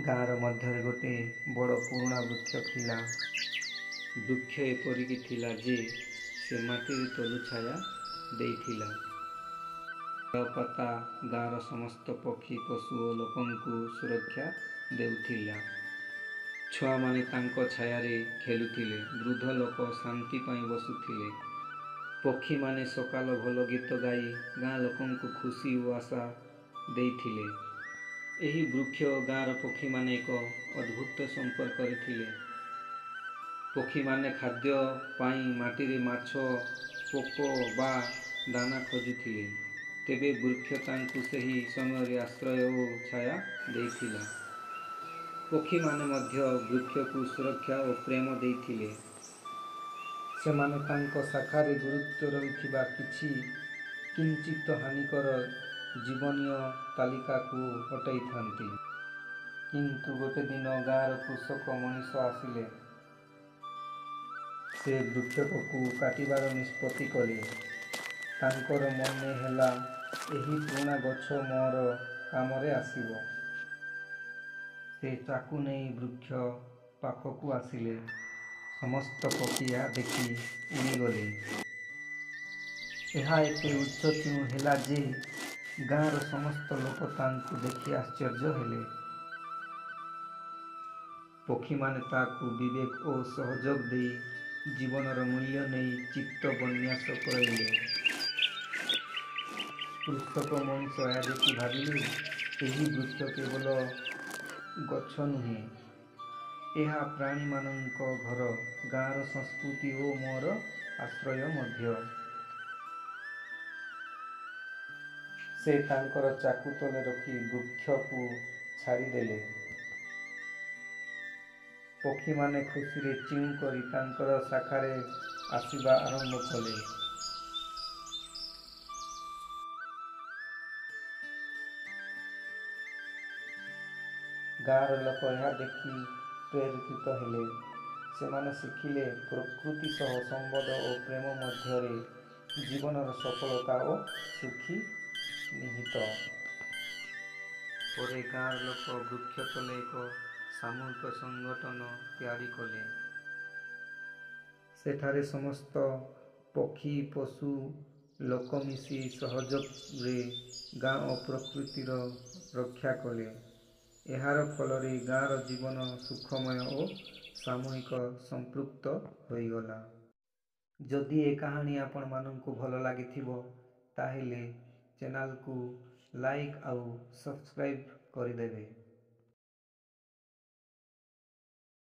ଗାଁର ମଧ୍ୟରେ ଗୋଟିଏ ବଡ଼ ପୁରୁଣା ବୃକ୍ଷ ଥିଲା। ବୃକ୍ଷ ଏପରିକି ଥିଲା ଯେ ସେ ମାଟିରେ ତଳୁ ଛାୟା ଦେଇଥିଲା। ପାତା ଗାଁର ସମସ୍ତ ପକ୍ଷୀ, ପଶୁ ଓ ଲୋକଙ୍କୁ ସୁରକ୍ଷା ଦେଉଥିଲା। ଛୁଆମାନେ ତାଙ୍କ ଛାୟାରେ ଖେଳୁଥିଲେ, ବୃଦ୍ଧ ଲୋକ ଶାନ୍ତି ପାଇଁ ବସୁଥିଲେ। ପକ୍ଷୀମାନେ ସକାଳ ଭଲ ଗୀତ ଗାଇ ଗାଁ ଲୋକଙ୍କୁ ଖୁସି ଓ ଆଶା ଦେଇଥିଲେ। ଏହି ବୃକ୍ଷ ଓ ଗାଁର ପକ୍ଷୀମାନେ ଏକ ଅଦ୍ଭୁତ ସମ୍ପର୍କରେ ଥିଲେ। ପକ୍ଷୀମାନେ ଖାଦ୍ୟ ପାଇଁ ମାଟିରେ ମାଛ, ପୋକ ବା ଦାନା ଖୋଜୁଥିଲେ, ତେବେ ବୃକ୍ଷ ତାଙ୍କୁ ସେହି ସମୟରେ ଆଶ୍ରୟ ଓ ଛାୟା ଦେଇଥିଲା। ପକ୍ଷୀମାନେ ମଧ୍ୟ ବୃକ୍ଷକୁ ସୁରକ୍ଷା ଓ ପ୍ରେମ ଦେଇଥିଲେ। ସେମାନେ ତାଙ୍କ ଶାଖାରେ ଗୁରୁତ୍ୱ ରହିଥିବା କିଛି କିଞ୍ଚିତ ହାନିକର ଜୀବନୀୟ ତାଲିକାକୁ ହଟାଇଥାନ୍ତି। କିନ୍ତୁ ଗୋଟିଏ ଦିନ ଗାଁର କୃଷକ ମଣିଷ ଆସିଲେ। ସେ ବୃକ୍ଷକୁ କାଟିବାର ନିଷ୍ପତ୍ତି କଲେ। ତାଙ୍କର ମନେ ହେଲା, ଏହି ପୁରୁଣା ଗଛ ମୋର କାମରେ ଆସିବ। ସେ ଚାକୁ ନେଇ ବୃକ୍ଷ ପାଖକୁ ଆସିଲେ। ସମସ୍ତ ପକ୍ଷୀ ଏହା ଦେଖି ଉଡ଼ିଗଲେ। ଏହା ଏତେ ଉଚ୍ଚ ହେଲା ଯେ ଗାଁର ସମସ୍ତ ଲୋକ ତାଙ୍କୁ ଦେଖି ଆଶ୍ଚର୍ଯ୍ୟ ହେଲେ। ପକ୍ଷୀମାନେ ତାକୁ ବିବେକ ଓ ସହଯୋଗ ଦେଇ ଜୀବନର ମୂଲ୍ୟ ନେଇ ଚିତ୍ତ ବିନ୍ୟାସ କରାଇଲେ। କୃଷକ ମଣିଷ ଏହା ଦେଖି ଭାବିଲେ, ଏହି ବୃକ୍ଷ କେବଳ ଗଛ ନୁହେଁ, ଏହା ପ୍ରାଣୀମାନଙ୍କ ଘର, ଗାଁର ସଂସ୍କୃତି ଓ ମୋର ଆଶ୍ରୟ ମଧ୍ୟ। ସେ ତାଙ୍କର ଚାକୁ ତଳେ ରଖି ବୃକ୍ଷକୁ ଛାଡ଼ିଦେଲେ। ପକ୍ଷୀମାନେ ଖୁସିରେ ଚିଉଁ କରି ତାଙ୍କର ଶାଖାରେ ଆସିବା ଆରମ୍ଭ କଲେ। ଗାଁର ଲୋକ ଏହା ଦେଖି ପ୍ରେରିତ ହେଲେ। ସେମାନେ ଶିଖିଲେ, ପ୍ରକୃତି ସହ ସମ୍ବନ୍ଧ ଓ ପ୍ରେମ ମଧ୍ୟରେ ଜୀବନର ସଫଳତା ଓ ସୁଖ ନିହିତ। ପରେ ଗାଁର ଲୋକ ବୃକ୍ଷ ତଳେ ଏକ ସାମୂହିକ ସଂଗଠନ ତିଆରି କଲେ। ସେଠାରେ ସମସ୍ତ ପକ୍ଷୀ, ପଶୁ, ଲୋକ ମିଶି ସହଯୋଗରେ ଗାଁ ଓ ପ୍ରକୃତିର ରକ୍ଷା କଲେ। ଏହାର ଫଳରେ ଗାଁର ଜୀବନ ସୁଖମୟ ଓ ସାମୂହିକ ସମ୍ପୃକ୍ତ ହୋଇଗଲା। ଯଦି ଏ କାହାଣୀ ଆପଣମାନଙ୍କୁ ଭଲ ଲାଗିଥିବ, ତାହେଲେ ଚ୍ୟାନେଲକୁ ଲାଇକ୍ ଆଉ ସବସ୍କ୍ରାଇବ୍ କରିଦେବେ।